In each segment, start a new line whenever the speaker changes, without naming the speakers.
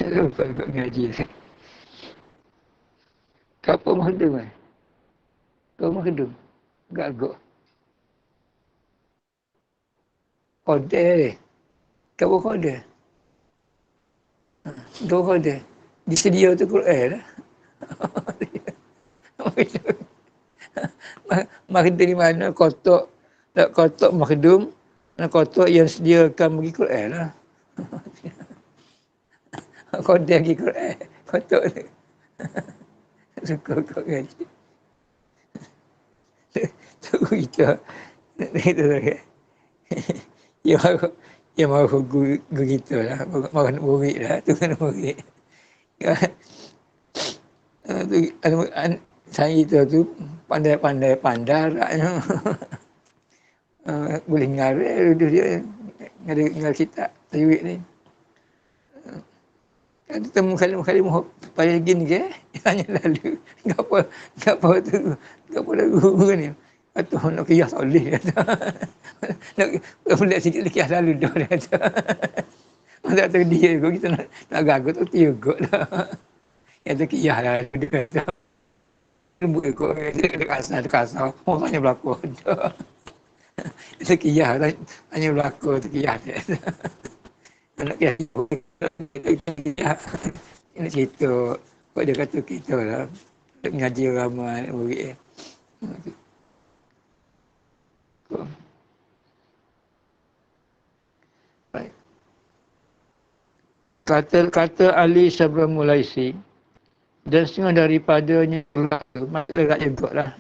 Lupa ikut ngaji. Kapal mahdum kan? Kau mahdum. Gagok. Kode. Kau kode. Kau kode. Disedia tu Quran lah. Mahdum di mana? Kotak. Tak kotak mahdum. Kotak yang sediakan bagi Quran lah. Kode bagi Quran. Kotak tu. Suka kau ngaji. Tu kita. Itu lagi. Ya mahu guru kita lah. Mahu nak murid lah. Tu kan murid. Saya tu pandai raknya. Boleh ngarang dia ngarang kitab tajwid ni. Ada temu kalimah pada gini ke? Hanya lalu. Ngapa tu? Ngapa lagu ni? Atau nak kiyas oleh kata. Nak boleh sikit kiyas lalu dah kata. Masa tu dia juga kita nak gagut tu juga lah. Yang tu kiyas lalu dia kata. Lembut ikut dia kasar. Oh hanya berlaku. Itu kiyas hanya berlaku tu kiyas dia. Nak kiyas ini cerita. Kau dia kata kita lah. Nak mengaji ramai murid. Baik. Kata Ali Sabra Mulaisi dan setengah daripadanya rak tu, maksudnya rak juga lah.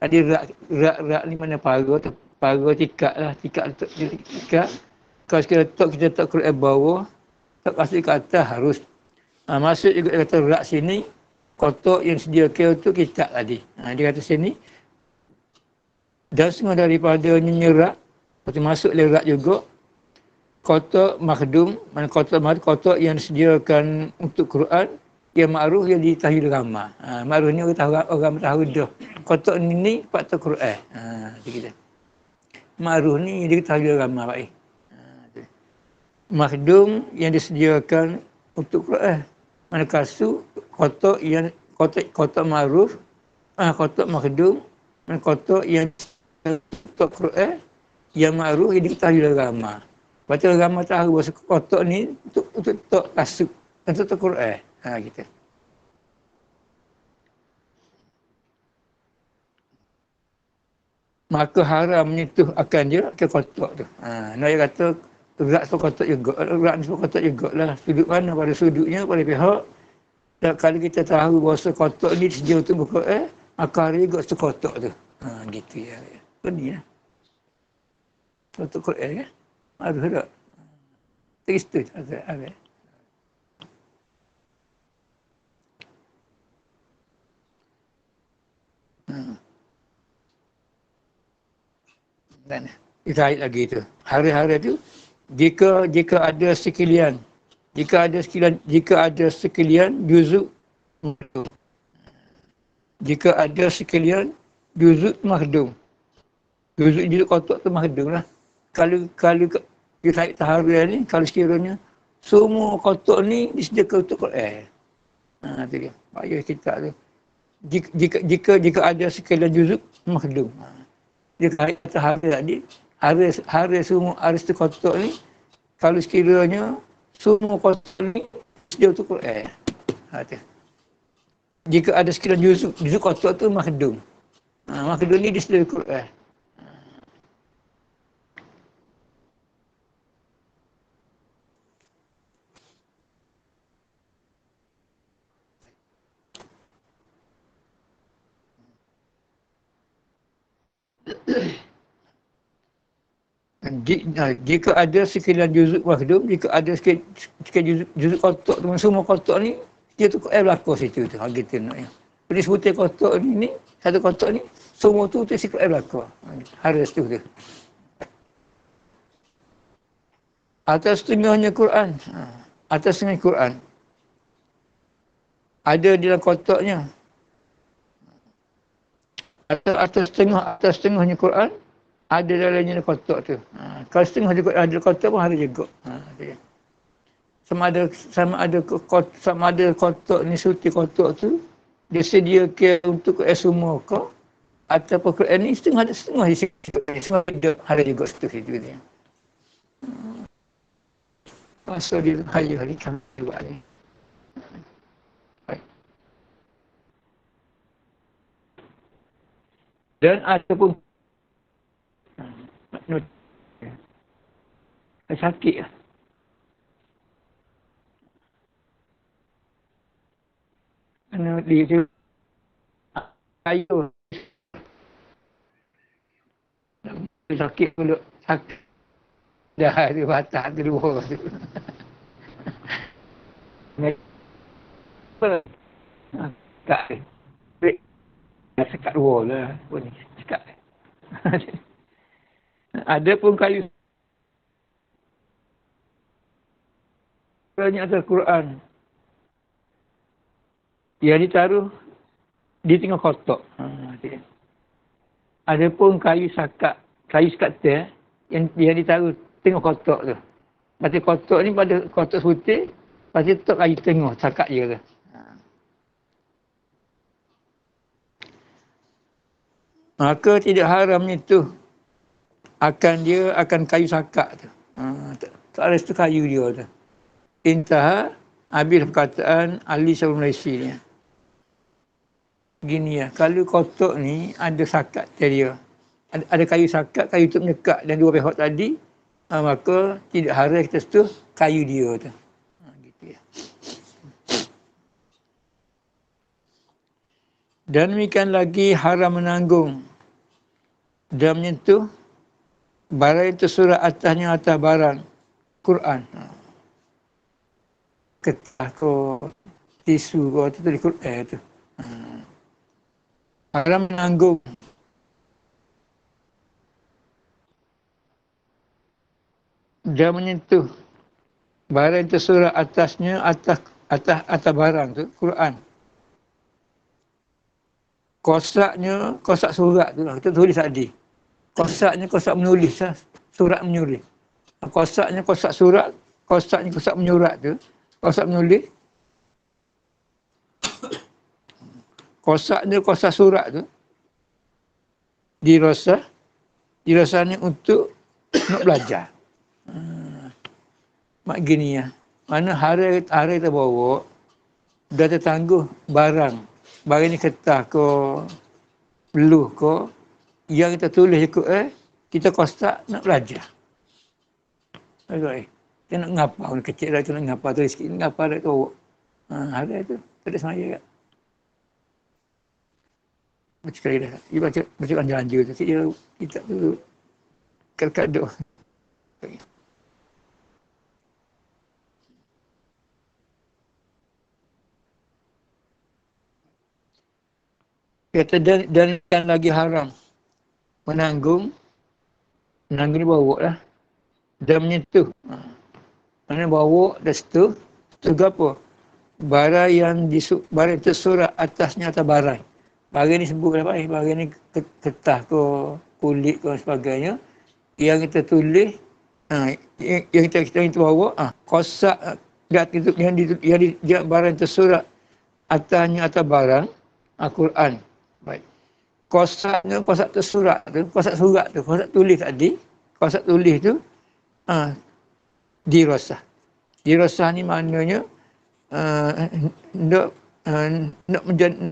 Tadi rak ni mana pagar tikat lah, tikat. Kalau kita letak Quran bawah, tak kasih ke atas harus. Maksud juga dia kata rak sini, kotak yang sediakan untuk kitab tadi. Dia kata sini, dan setengah daripadanya nyerak, masuk rak juga, kotak makhdum, mana kotak yang disediakan untuk Quran, yang ma'ruf yang ditahil ramah. Ma'ruf ni orang tahu dah. Kotak ni patut Quran. Kita. Ma'ruf ni dia tahil ramah baik. Makhdum yang disediakan untuk Quran. Mana kasu kotak yang kotak ma'ruf, kotak makhdum, mana kotak yang untuk Quran, yang ma'ruf yang ditahil ramah. Baca ramah tahu bahawa kotak ni untuk tok kasut, untuk tok Quran. Kita. Maka haram menyentuh akan dia ke kotak tu. Dia kata rak tu kotak juga. Rak ni kotak juga lah. Sudut mana pada sudutnya, pada pihak. Dan kalau kita tahu bahawa kotak ni sedia untuk Quran, maka hari juga kotak tu. Gitu ya. Pedih lah. Kotak Quran kan? Ada tak? Terista ada. Dan kita lagi tu. Hari-hari tu jika ada sekalian juzuk makhdum. Jika ada sekalian juzuk makhdum. Juzuk kotak tu makhdum lah. Kalau kita tahariah ni, kalau sekiranya semua kotak ni disediakan untuk Quran. Tu dia. Payah kita tu. Jika ada sekalian juzuk makhdum. Jika hari tadi, hari semua aris kotak ni, kalau sekiranya semua kotak ni dia untuk Quran. Jika ada sekalian juzuk kotak tu makhdum. Makhdum ni disediakan Quran. Jika ada sekalian juzuk makhdum, jika ada sekalian juzuk kotak tu, semua kotak ni, dia tu berlaku situ tu. Gitu naknya. Jadi sebutan kotak ni, satu kotak ni, semua tu sikit berlaku. Harus tu. Atas setengahnya Quran. Atas setengah Quran. Ada di dalam kotaknya. Atas setengahnya Quran, ada dalamnya kotak tu. Kalau setengah juga ada kotak pun ada juga. sama ada kotak ni suti kotak tu dia sediakan untuk semua kau ataupun Quran ni setengah di situ, semua ada juga situ dia. Masa dia hari-hari kami buat ni. Dan ataupun sakit lah. Dia tu kayu sakit mulut sakit dah ada batak kedua tu. Apa? Tak break. Dah sekat dua lah. Pun ni sekat. Ada pun kayu banyak Al-Quran yang ditaruh di tengah kotak. Ada pun kayu sekat teh yang ditaruh tengah kotak tu. Macam kotak ni pada kotak putih, pasti tetap kayu tengah sekat je tu. Maka tidak haramnya tu akan kayu sekat tu. Tak ada tu kayu dia tu. Intaha habis perkataan Ali Sabri Malaysia ni. Gini ya, kalau kotak ni ada sakat dia. Ada kayu sakat, kayu tu menyekat dan dua pihak tadi, maka tidak haram kita sentuh kayu dia tu. Gitu ya. Dan demikian lagi haram menanggung dan menyentuh barang itu surah atasnya atas barang Quran. Ketah ko, tisu ko, tu tulis Quran tu. Haram menanggung dan menyentuh barang itu surah atasnya atas barang tu Quran. Kosak surat tu lah. Kita tulis tadi. Kosaknya kosak menulis lah. Surat menulis. Kosaknya kosak surat. Kosaknya kosak menyurat tu. Kosak menulis. Kosaknya kosak surat tu. Dirasanya untuk nak belajar. Mak gini ya. Mana hari kita bawa. Dah tertangguh barang. Barang ni kertas ko, peluh ko, yang kita tulis ikut kita kosak nak belajar. Kita nak ngapa, orang kecil dah tu nak ngapa, tulis sikit, ngapa dah tu. Ada tu, tak ada semaya kat. Baca sekali dah. Dia baca ganja tu, dia kita tu kadang-kadang. Kata dan yang lagi haram menanggung ni bawa lah dan menyentuh. Mana bawa dan sentuh apa? Barang yang barang tersurat atasnya atas barang. Barang ni sebut apa? Barang ni kertas ke kulit ke sebagainya yang kita tulis yang kita bawa kosak yang barang tersurat atasnya atas barang Al-Quran. Baik. Kosaknya kosak tersurat tu, kosak surat tu, kosak tulis tadi, kosak tulis tu dirasah. Dirasah ni maknanya nak menjadi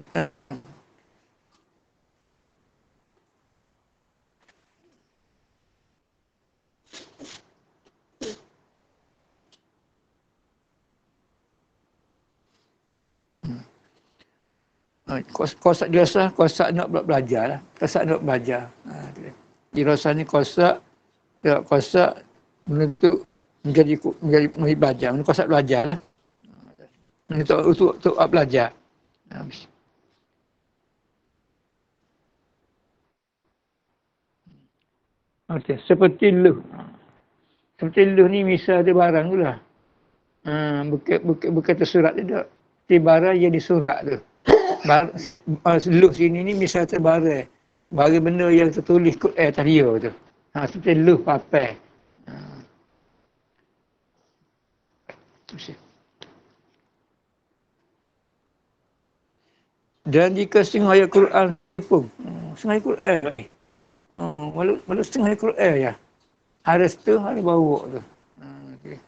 kosak dirasah, kosak nak belajar lah. Kosak nak belajar. Dirasah ni kosak menentu menjadi belajar. Kosak belajar lah. Untuk belajar. Okay. Seperti luh. Seperti luh ni misal ada barang tu lah. Bukan tersurat tidak. Seperti barang yang disurat tu. Luh sini ni misal terbarang. Barang benda yang tertulis atas dia tu. Seperti luh papai. seterusnya. Dan jika setengah ayat Quran pun, setengah ayat Quran lagi. Walau setengah ayat Quran ya. Harus tu, harus bawa tu. Okay.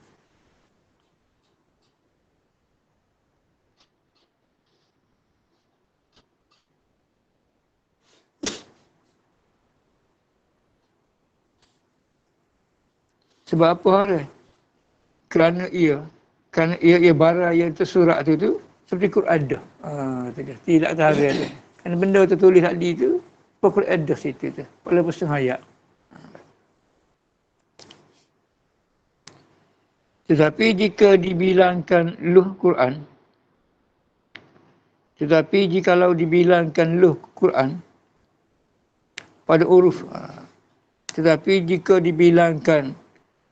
Sebab apa hari? Kerana ia bara yang tersurat tu seperti Quran dah. Tidak terhari tu. Kerana benda tertulis tadi tu, Quran dah situ tu. Walaupun setengah ayat. Tetapi jika dibilangkan luh Quran, tetapi jikalau dibilangkan luh Quran pada huruf, tetapi jika dibilangkan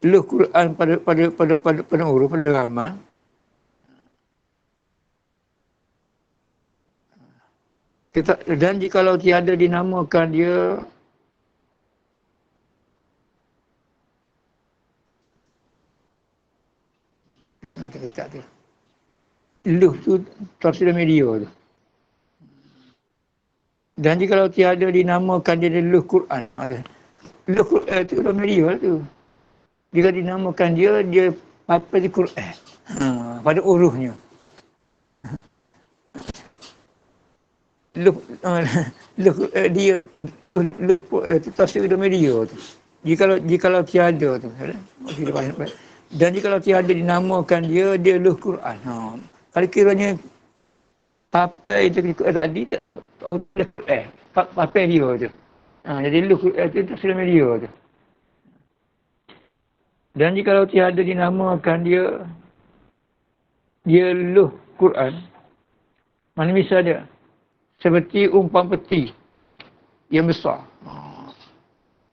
luh Quran pada huruf, pada ramal, dan jikalau tiada dinamakan dia luh tu tafsir media tu. Dan jikalau tiada dinamakan dia luh Quran, luh Quran tu dalam media tu. Jika dinamakan dia apa di Quran pada hurufnya. Luh dia luh tu tafsir media tu. Jikalau tiada tu. Dan jikalau tiada dinamakan dia luh Quran. Kalau kiranya papai itu tadi papai dia tu. Jadi luh itu tafsir media tu. Dan jikalau tiada dinamakan dia luh Quran, mana misalnya seperti umpam peti yang besar.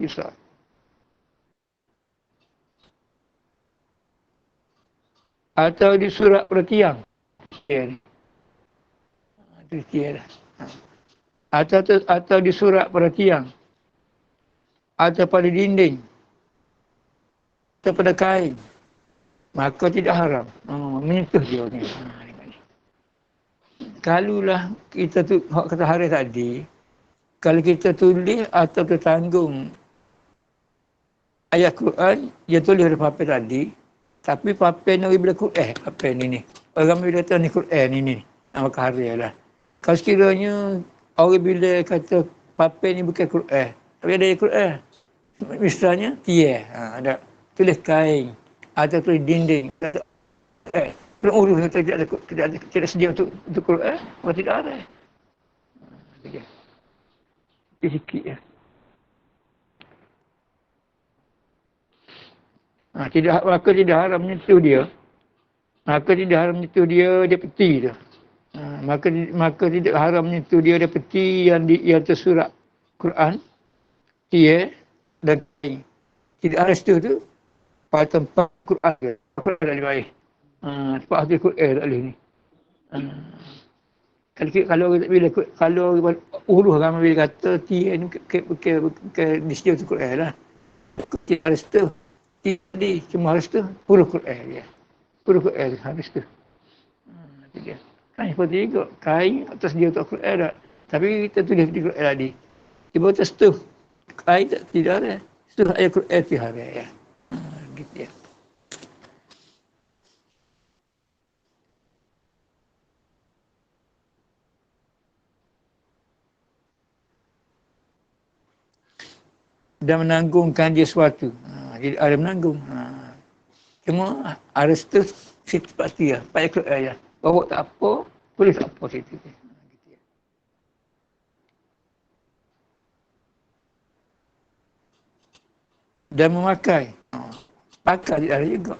Besar. Atau di surat pada tiang. Atau di surat pada tiang. Atau pada dinding. Atau pada kain. Maka tidak haram. Menyentuh dia ni. Kalulah kita tu, kata hari tadi, kalau kita tulis atau kita tanggung ayat Quran, dia tulis dari papai tadi, tapi papai ni bila Quran, papai ni. Orang bila kata ni Quran ni. Maka hari lah. Kalau sekiranya orang bila kata papai ni bukan Quran, tapi ada ayat Quran. Misalnya, ada tulis kain, atau tulis dinding, belum urus tidak sedia untuk Quran, atau tidak ada. Sikit ya. Maka tidak haram menyentuh dia. Maka tidak haram menyentuh dia peti tu. Maka tidak haram menyentuh dia peti yang tersurat Quran, dan kain. Tidak ada situ tu pada tempat Quran ke. Apa tak boleh baik. Tempat hati Quran tak boleh ni. Kalau uruh ramai bila kata tiada ni di situ tu Quran lah. Tidak ada situ. Tadi cuma harus tu huruf Quran dia. Huruf Quran habis tu. Kan seperti juga kain atas dia tak Quran tak. Tapi kita tulis di Quran tadi. Tiba atas tu kain tidak ada. Itu ayat Quran tu hari ya. Gitu ya. Dan menanggungkan dia sesuatu. Jadi ada menanggung. Cuma ada situ pasti ya. Ayat Quran ya. Bawa tak apa, tulis tak apa situ. Dan memakai. Pakai tidak ada juga.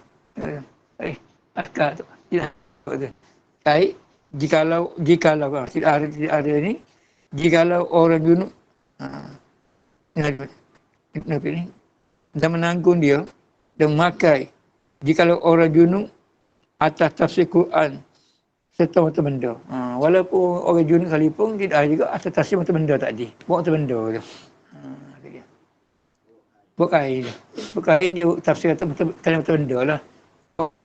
Pakai tu. Tidak ada. Baik, jikalau tidak ada ni, jikalau orang junub ni dan menanggung dia dan memakai jikalau orang junub atas tafsir Quran serta mata benda. Walaupun orang junub sekalipun tidak ada juga atas tafsir mata benda tadi. Bawa mata benda tu. Buat kain dia tafsir mata benda lah.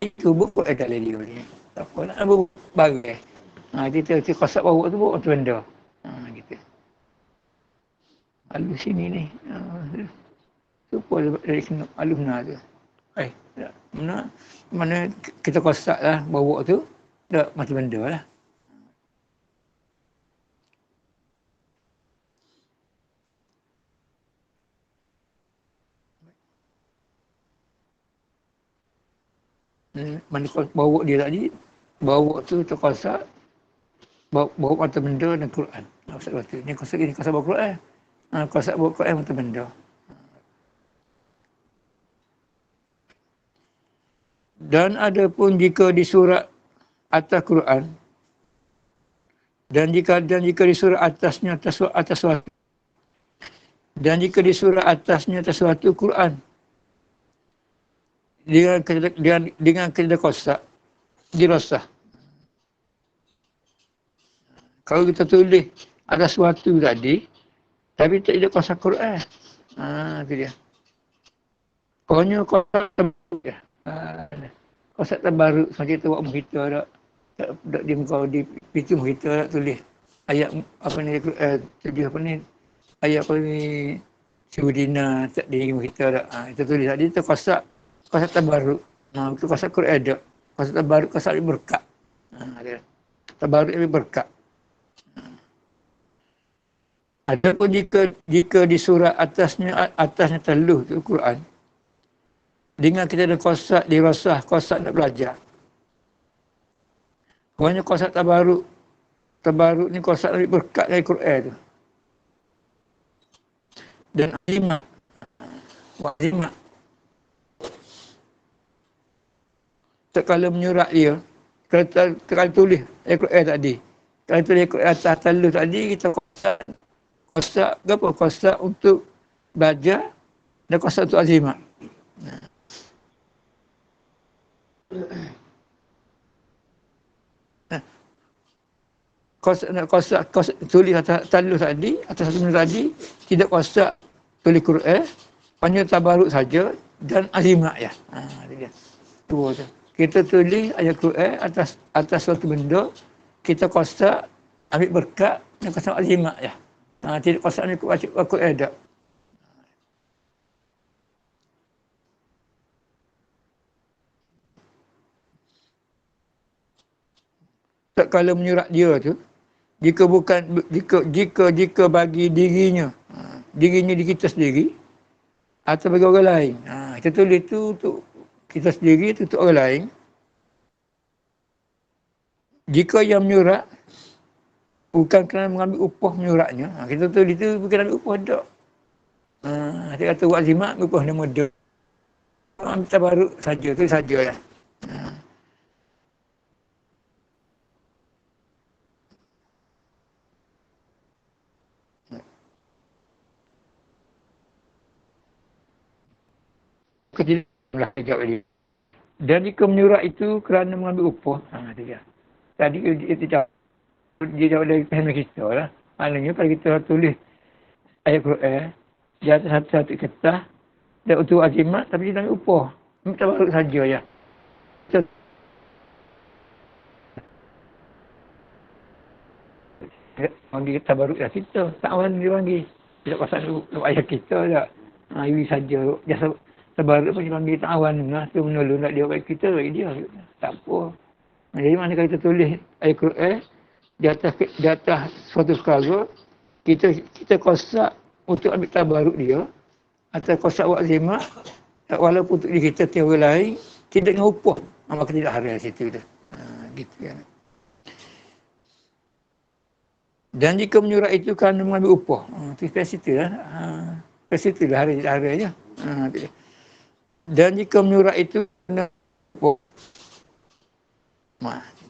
itu buku dalam dia ni. Tak apa nak buku bagai. Kita kosak bawa tu buku tu benda. Gitu. Alus sini ni. Supaya dari kena alus mana tu. Mana kita kosak lah bawa tu. Tak macam benda lah. Mana bawa dia tadi, bawa tu terkosak, bawa mata benda dan Quran. Kosak tu. Ni kosak bawa Quran. Kosak bawa Quran mata benda. Dan ada pun jika di surat atas Quran, dan jika di surat atasnya atas suatu, dan jika di surat atasnya atas suatu Quran, dengan kita kosak, dirasah. Kalau kita tulis ada sesuatu tadi, tapi tak ada kosak Quran. Itu dia. Pokoknya kosak terbaru. Kosak terbaru. Macam kita buat muhita tak. Tak dia kau di pintu muhita tak tulis. Ayat apa ni, tulis apa ni. Ayat apa ni, Syudina tak di muhita tak. Itu tulis tadi, itu kosak terbaru. Itu kosak Quran ada. Kosak terbaru, kosak lebih berkat. Terbaru lebih berkat. Adapun jika di surah atasnya teluh tu Quran, dengan kita ada kosak dirasah, kosak nak belajar. Pokoknya kosak terbaru ni kosak lebih berkat dari Quran tu. Dan azimat. Kalau menyurat dia, kalau tulis Al-Quran tadi, kalau tulis Al-Quran atas teluh tadi, kita kosak untuk belajar dan kosak untuk azimat. Kosak tulis atas teluh tadi, atas teluh tadi, tidak kosak tulis Quran, hanya tabaruk saja dan azimat ya. Dia. Dua tu. Kita tulis ayat Quran atas suatu benda, kita kosak, ambil berkat dan kosak azimat ya. Tidak kosak ni baca Quran tak. Tak kalau menyurat dia tu, jika bagi dirinya di kita sendiri atau bagi orang lain. Kita tulis tu untuk kita sendiri, tu untuk orang lain. Jika yang menyurat bukan kerana mengambil upah menyuratnya, kita tulis tu bukan ambil upah tak. Dia kata buat zimat, upah nama dia. Ambil tabaruk saja, tu sajalah. Ketidalah jawab dia. Dan jika menyurat itu kerana mengambil upah, tu dia. Tadi dia jawab dari pihak kita lah. Maknanya kalau kita tulis ayat Quran di atas satu kertas dan untuk azimat tapi dia ambil upah. Minta baru saja ya. Panggil kita baru ya kita. Tak awan dia panggil. Tidak pasal ayat kita tak. Ini saja. Jasa terbaru pun dia panggil tak awan lah. Tu menolong nak dia bagi kita bagi dia. Tak apa. Jadi mana kalau kita tulis ayat Quran di atas suatu perkara, kita kosak untuk ambil tabaruk dia, atau kosak buat zimat, walaupun untuk diri kita tiada lain, tidak dengan upah. Maka tidak haram situ tu. Gitu kan. Dan jika menyurat itu kerana mengambil upah, itu situ lah. Situ lah hari-hari je. Dan jika menyurat itu kerana upah,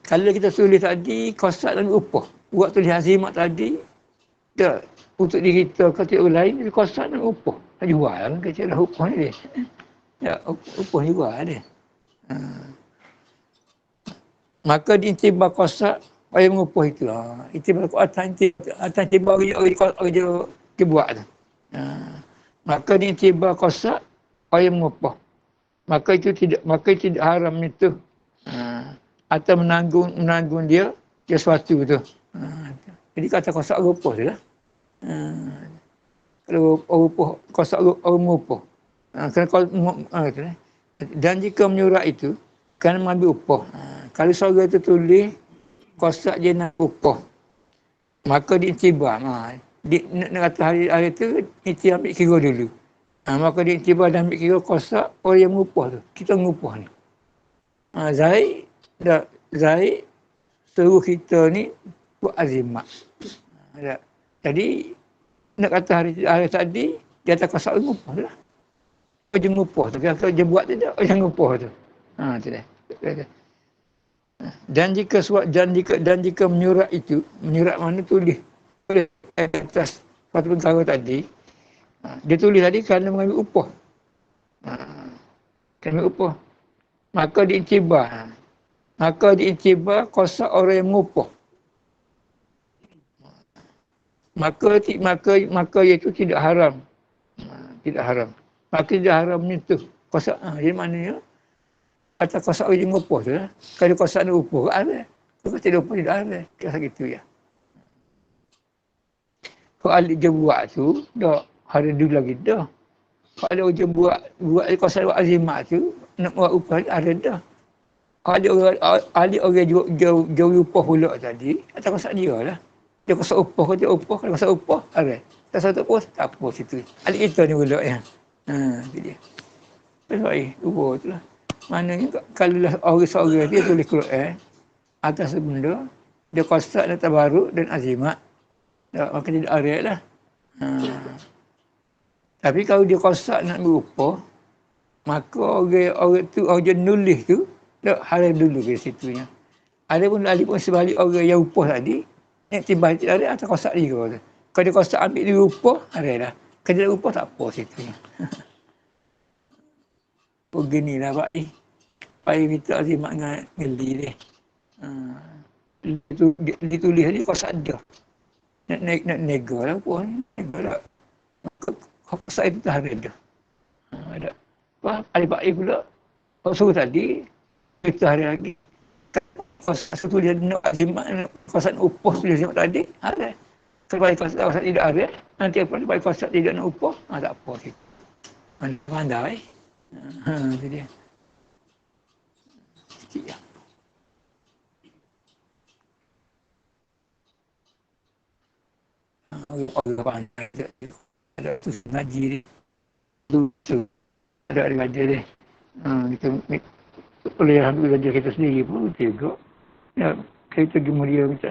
kalau kita tulis tadi, kosak dan upah. Buat tulis azimat tadi, tak. Untuk diri kita, kalau orang lain, kosak dan upah. Jual kan, kecil lah upah ni dia. Ya, upah jual dia. Maka diintibar kosak, payah mengupah itu. Intibar kosak, atas intibar orang dia buat tu. Maka diintibar kosak, payah mengupah. maka itu tidak haram itu. Atau menanggung dia sesuatu tu. Jadi kata kosak rupa je lah. Kalau rupa, kosak rupa. Dan jika menyurat itu, kan mengambil upah. Kalau seorang itu tulis, kosak je nak upah. Maka diiktibar. Nak kata hari itu, itu ambil kira dulu. Maka diiktibar dan ambil kira kosak orang yang mengupah tu. Kita mengupah ni. Zaid suruh kita ni buat azimat. Jadi, nak kata hari tadi, dia atas kosak mengupah tu lah. Dia mengupah tu. Kalau dia buat tu, dia mengupah tu. Tu dah. Dan jika menyurat itu, menyurat mana tulis atas suatu perkara tadi, dia tulis tadi kerana mengambil upah. Kerana upah. Maka diiktibar kosak orang yang mengupah. Maka itu tidak haram. Tidak haram. Maka tidak haram menyentuh kosak. Jadi maknanya atas kosak orang yang mengupah tu lah. Kalau kosak nak upah, ada. Kalau tidak upah, tidak ada. Kata gitu ya. Kalau alik dia buat tu, dah hari dulu lagi dah. Kalau dia buat kosak buat azimat tu, nak buat upah, ada dah. Kalau alik orang jauh upah pula tadi, atas kosak dia lah. Dia kosak upah, dia upah. Kalau kosak upah, ada. Tak satu upah, tak apa situ. Alik kita ni pula ya. Itu dia. Baik, dua tu lah. Maknanya kalau orang seorang dia tulis Quran atas benda, dia kosak dan tabaruk dan azimat, maka tidak arif lah. Tapi kalau dia kosak nak berupah, maka orang nulis tu, dia halal dulu ke situnya. Ada pun sebalik orang yang upah tadi, yang tiba tidak ada atas kosak dia tu. Kalau dia kosak ambil dia upah, ada lah. Kalau dia upah tak apa situnya. Beginilah Pak ni. Supaya kita azimat dengan geli dia. Ditulis tadi kosak dia. Nak nega lah pun. Nega lah. Kosak itu tak ada dia. Ada. Ada Pak I pula. Kalau suruh tadi, kita hari lagi. Kosak satu dia nak azimat, kosak upah tulis azimat tadi, ada. Kalau kosak tidak ada, nanti apa kosak tidak nak upah, tak apa. Pandai. Itu dia. Sikit ya. Orang pandai. Ada tu ngaji dia. Tu. Ada ngaji dia. Kita boleh ambil ngaji kita sendiri pun juga. Ya, kita pergi mulia minta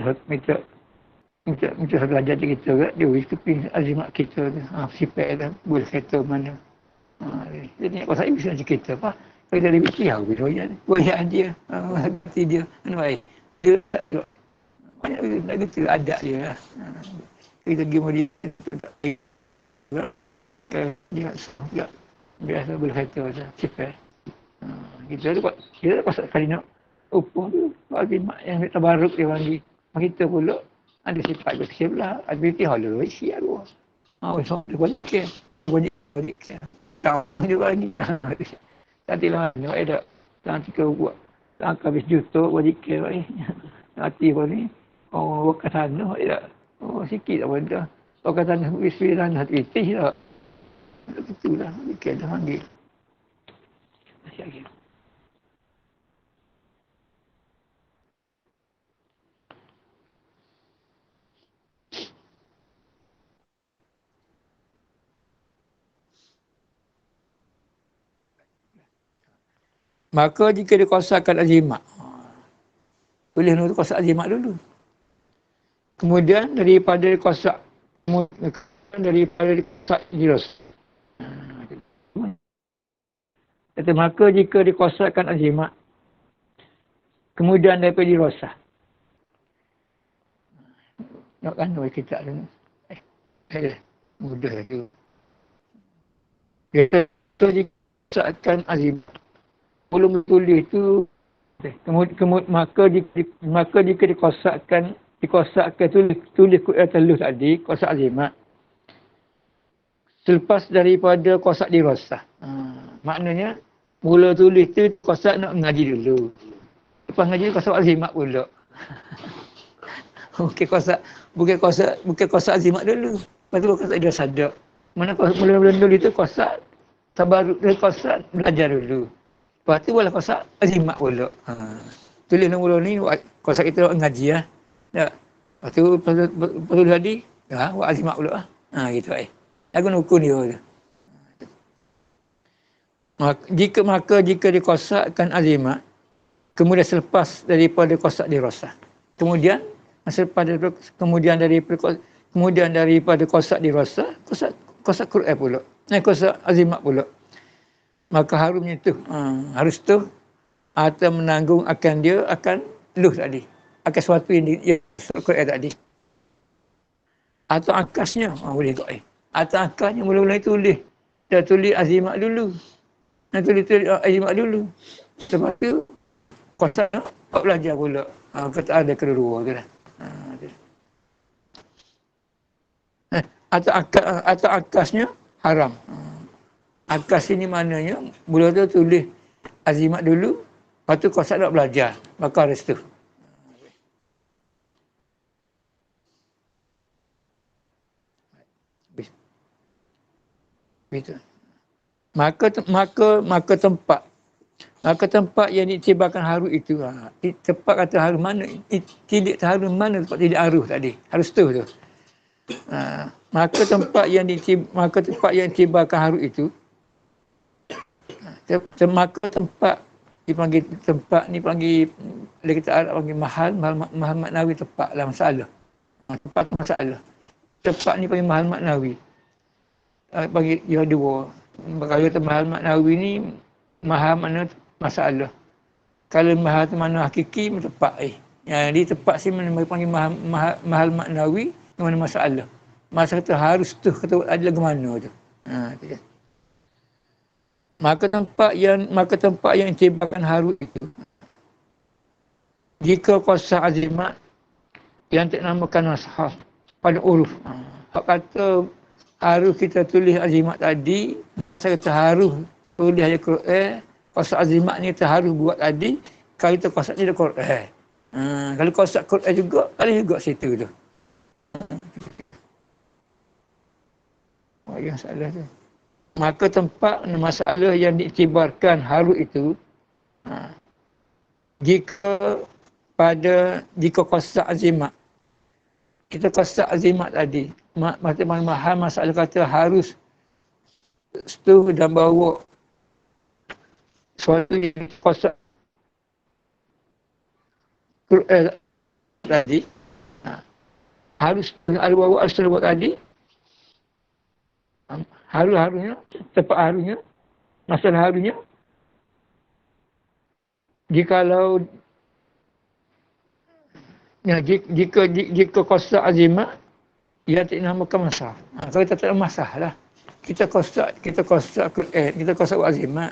satu ajar kita kat dia wis keping azimat kita tu. Sifat tu boleh kata mana. Jadi apa saya bisa cerita apa? Kalau dia lebih siap gitu ya. Boleh dia. Hati dia. Anu baik. Dia banyak nak gitu adat dia lah. Kita pergi mulia dia biasa boleh kata macam sifat. Kita pasal kali nak upah tu azimat yang tabaruk dia bagi. Kita pula ada sifat bersih pula. Aktiviti halal siap tu. So dia balik ke. Tahu juga lagi. Nantilah ni ada nanti kau buat tak habis juta buat zikir ni. Nanti pun ni waktu sana ada sikit apa dah. Waktu sana bismillah hati dah. Itulah zikir dah panggil. Masih lagi. Maka jika dikosakkan azimat, boleh nak kosak azimat dulu. Kemudian daripada kosak jelas. Kata maka jika dikosakkan azimat, kemudian daripada dirosah. Nak kan kita tu. Mudah tu. Kita dikosakkan azimat. Belum tulis tu maka jika dikosakkan tulis telus tadi kosak azimat selepas daripada kosak dirosah. Maknanya Mula tulis tu kosak nak ngaji dulu. Lepas ngaji kosak azimat pula. bukan kosak azimat dulu. Lepas tu kosak dia sadar. Mana mula-mula dulu itu kosak sabar kosak belajar dulu. Lepas tu boleh kosak azimat pula. Tulis mula ni kosak kita ngaji lah. Tak. Lepas tu perlu tadi buat azimat pula. Gitu Aku nak ukur dia tu. Jika dikosakkan azimat, kemudian selepas daripada kosak dirasah. Kemudian daripada kosak dirasah, kosak Quran pula. Kosak azimat pula. Maka harumnya tu. Harus tu atau menanggung akan dia akan luh tadi. Akan sesuatu yang Quran tadi. Atau akasnya, boleh tak Atau akasnya mula-mula tulis. Dah tulis azimat dulu. Tulis azimat dulu. Lepas tu, kosak nak belajar pula. Kata ada kedua tu lah. Atau akasnya haram. Akas ini maknanya, mula tu tulis azimat dulu, lepas tu kosak nak belajar. Maka harus tu. Betul. Maka tempat yang ditibakan haru itu, tempat kata haru mana, tidak haru mana tempat tidak haru tadi. Harus tu. Maka tempat yang ditibakan haru itu, maka tempat dipanggil tempat ni panggil kita Arab panggil mahal maknawi tempat lah masalah. Tempat masalah. Tempat ni panggil mahal maknawi. Panggil dia dua. Kalau mahal maknawi ni mahal makna masalah. Kalau mahal tu mana hakiki tempat di tempat sini mana panggil mahal maknawi mana masalah. Masa kata harus tu kata ada lagu mana tu. Tu. Maka tempat yang tibakan haru itu jika kosak azimat yang dinamakan nashah pada uruf. Hak kata harus kita tulis azimat tadi, saya kata harus tulis ayat Quran, kosak azimat ni kita harus buat tadi, kalau kita kosak ni ada Quran. Kalau kosak Quran juga, ada juga situ tu. Yang salah tu. Maka tempat masalah yang diiktibarkan haru itu, jika kosak azimat, kita kosak azimat tadi, maksudnya masalah kata harus setuh dan bawa suatu yang kosak Quran tadi, harus ada bawa asal tadi, harunya, tempat harunya, masalah harunya, jika kosak azimat, ia tidak namakan masah. Kalau kita tak ada masah lah. Kita kosak Quran, kita kosak azimat.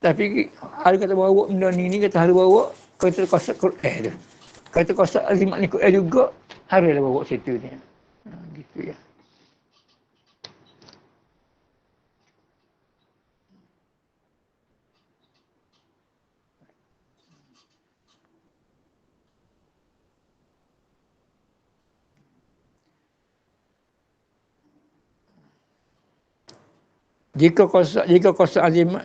Tapi hari kata bawa benda ni kita harus bawa, kalau kita kosak Quran tu. Kalau kita kosak azimat ni Quran juga, haruslah bawa situ ni. Gitu ya. Jika kosak azimat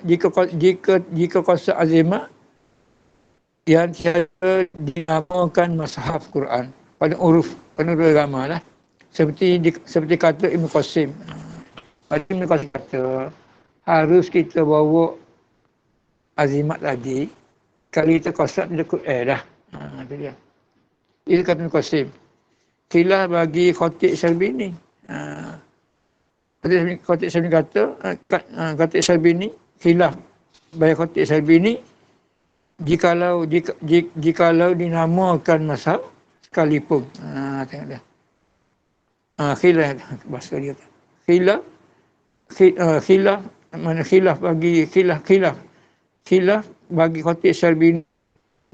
yang cara dinamakan mushaf Quran pada uruf penurut agama lah, seperti kata Ibn Qasim. Ibn Qasim kata harus kita bawa azimat tadi kalau kita kosak tidak Quran dah. Itu dia. Itu kata Ibn Qasim. Khilaf bagi Khatib Syarbini. Khatib Syarbini kata Syarbini khilaf bagi Khatib Syarbini jikalau dinamakan mazhab sekalipun. Tengok dah. Khilaf bahasa dia. Khilaf mana khilaf bagi Khatib Syarbini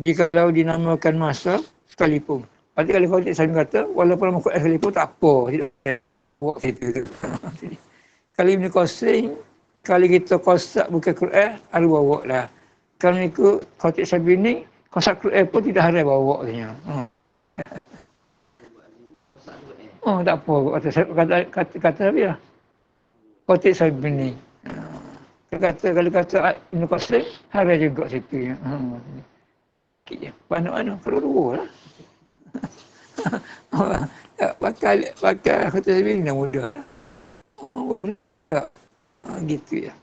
jikalau dinamakan mazhab sekalipun. Berarti kalau Khatib Syarbini kata walaupun nama Quran sekalipun tak apa, tidak buat situ. Kalau Ibn Qasim Kalau kita kosak bukan Quran, ada bawa lah. Kalau ikut Khatib Sabini, kosak Quran pun tidak ada bawa katanya. Oh, tak apa. Kata dia. Khatib Sabini. Kalau kata Ibn Qasim, ada juga situ. Mana-mana, perlu dua lah. Pakai Khatib Sabini dah mudah. Gitu ya.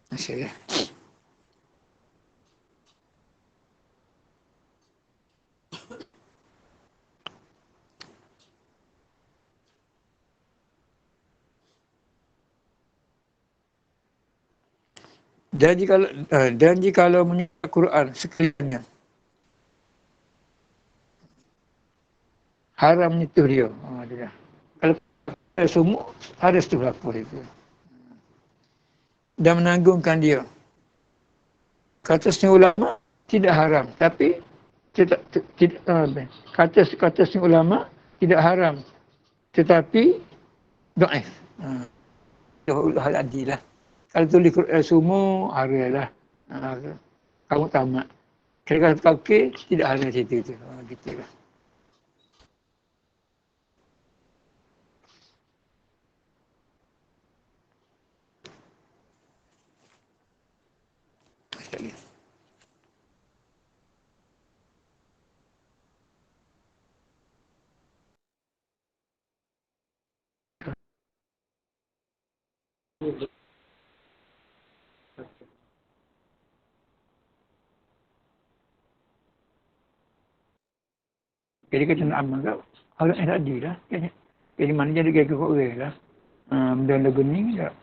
Masya Allah. Dan jikalau menyekat Quran sekaliannya, haram menyentuh dia. Dia. Kalau semua harus tu berlaku itu. Dan menanggungkan dia. Kata setengah ulama tidak haram, tapi tidak kata setengah ulama tidak haram, tetapi dhaif. Hal adil lah. Kalau tulis Quran semua haralah. Kamu tamat. Kalau kata okey, tidak haram situ tu. Gitulah. Jadi kita nak amal kau, orang yang tadi lah. Jadi mana jadi gaya kau orang lah. Benda geni tak.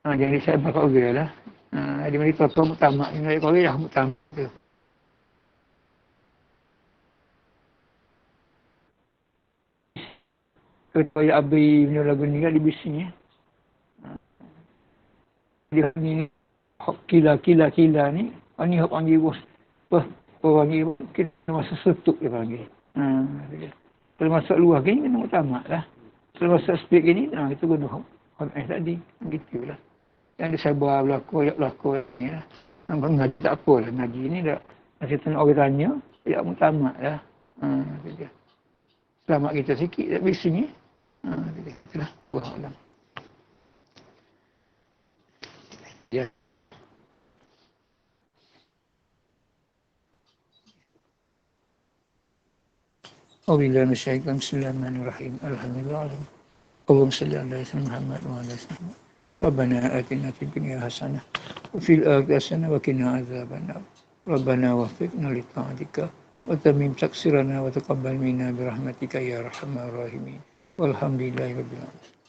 Jadi saya bakal orang lah. Jadi mereka tu mutamak. Yang kau orang dah mutamak tu. Kaya Abi benda lagu ni kan di bising ya. Dia ni kila ni. Ni hok panggil bos. Orang ni kita masa setuk dia panggil. Kalau masuk luar gini kena mutamak lah. Kalau masuk speak gini, itu guna hok tadi. Gitulah. Yang disabar berlaku ni lah. Ngaji tak apa lah. Ngaji ni dah. Masih orang tanya, ya mutamak lah. Selamat kita sikit, tak bising ni. Itulah. Wallahualam. Ya. Wabillahi minasyaitonir rajim. Bismillahirrahmanirrahim. Alhamdulillah. Allahumma shalli ala sayyidina Muhammad wa ala alihi. Rabbana atina fid dunya hasanah wa fil akhirati hasanah wa qina adzabannar. Rabbana waffiqna li ta'atika wa tamim taksirana wa taqabbal minna bi rahmatika ya arhamar rahimin. Walhamdulillahi rabbil alamin.